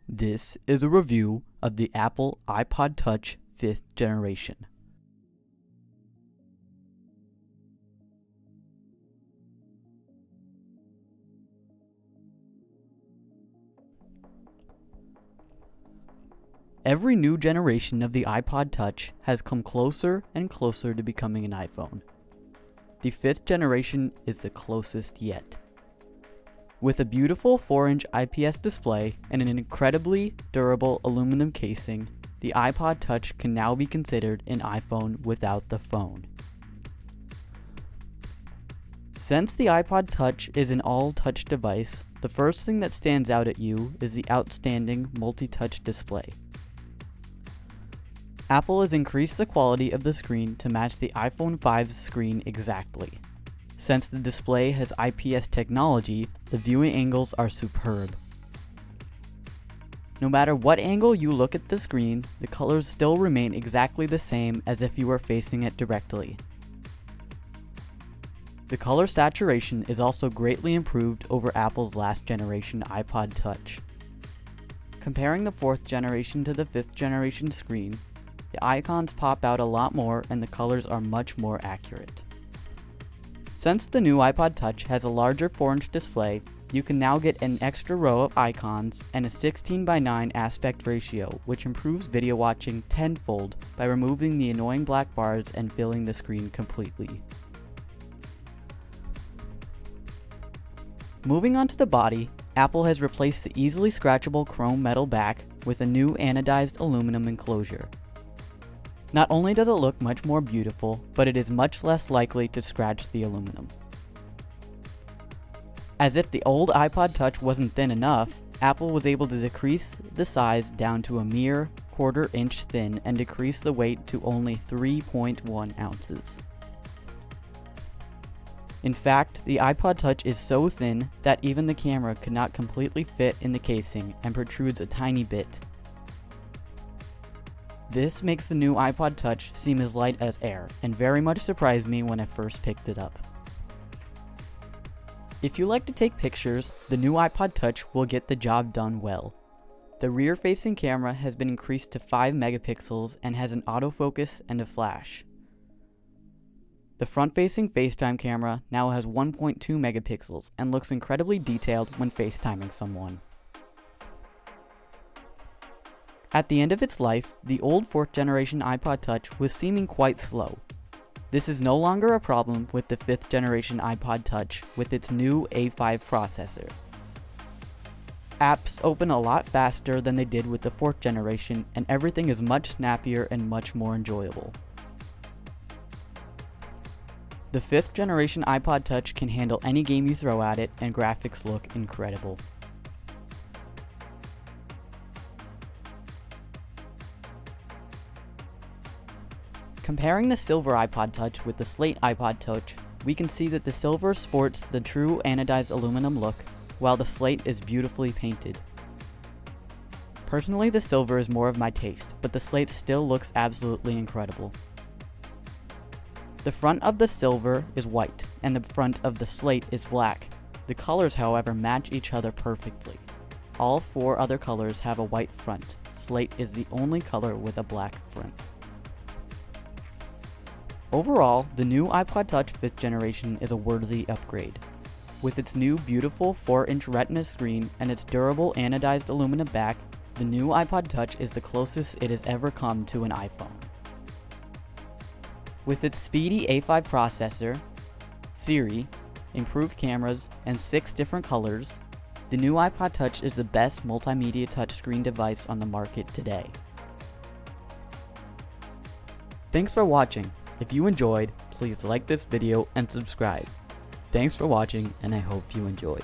This is a review of the Apple iPod Touch 5th generation. Every new generation of the iPod Touch has come closer and closer to becoming an iPhone. The 5th generation is the closest yet. With a beautiful 4-inch IPS display and an incredibly durable aluminum casing, the iPod Touch can now be considered an iPhone without the phone. Since the iPod Touch is an all-touch device, the first thing that stands out at you is the outstanding multi-touch display. Apple has increased the quality of the screen to match the iPhone 5's screen exactly. Since the display has IPS technology, the viewing angles are superb. No matter what angle you look at the screen, the colors still remain exactly the same as if you were facing it directly. The color saturation is also greatly improved over Apple's last generation iPod Touch. Comparing the 4th generation to the 5th generation screen, the icons pop out a lot more and the colors are much more accurate. Since the new iPod Touch has a larger 4-inch display, you can now get an extra row of icons and a 16:9 aspect ratio, which improves video watching tenfold by removing the annoying black bars and filling the screen completely. Moving on to the body, Apple has replaced the easily scratchable chrome metal back with a new anodized aluminum enclosure. Not only does it look much more beautiful, but it is much less likely to scratch the aluminum. As if the old iPod Touch wasn't thin enough, Apple was able to decrease the size down to a mere 1/4 inch thin and decrease the weight to only 3.1 ounces. In fact, the iPod Touch is so thin that even the camera could not completely fit in the casing and protrudes a tiny bit. This makes the new iPod Touch seem as light as air, and very much surprised me when I first picked it up. If you like to take pictures, the new iPod Touch will get the job done well. The rear-facing camera has been increased to 5 megapixels and has an autofocus and a flash. The front-facing FaceTime camera now has 1.2 megapixels and looks incredibly detailed when FaceTiming someone. At the end of its life, the old 4th generation iPod Touch was seeming quite slow. This is no longer a problem with the 5th generation iPod Touch with its new A5 processor. Apps open a lot faster than they did with the 4th generation, and everything is much snappier and much more enjoyable. The 5th generation iPod Touch can handle any game you throw at it, and graphics look incredible. Comparing the Silver iPod Touch with the Slate iPod Touch, we can see that the Silver sports the true anodized aluminum look, while the Slate is beautifully painted. Personally, the Silver is more of my taste, but the Slate still looks absolutely incredible. The front of the Silver is white, and the front of the Slate is black. The colors, however, match each other perfectly. All 4 other colors have a white front. Slate is the only color with a black front. Overall, the new iPod Touch 5th generation is a worthy upgrade. With its new beautiful 4-inch Retina screen and its durable anodized aluminum back, the new iPod Touch is the closest it has ever come to an iPhone. With its speedy A5 processor, Siri, improved cameras, and 6 different colors, the new iPod Touch is the best multimedia touchscreen device on the market today. Thanks for watching. If you enjoyed, please like this video and subscribe. Thanks for watching, and I hope you enjoyed.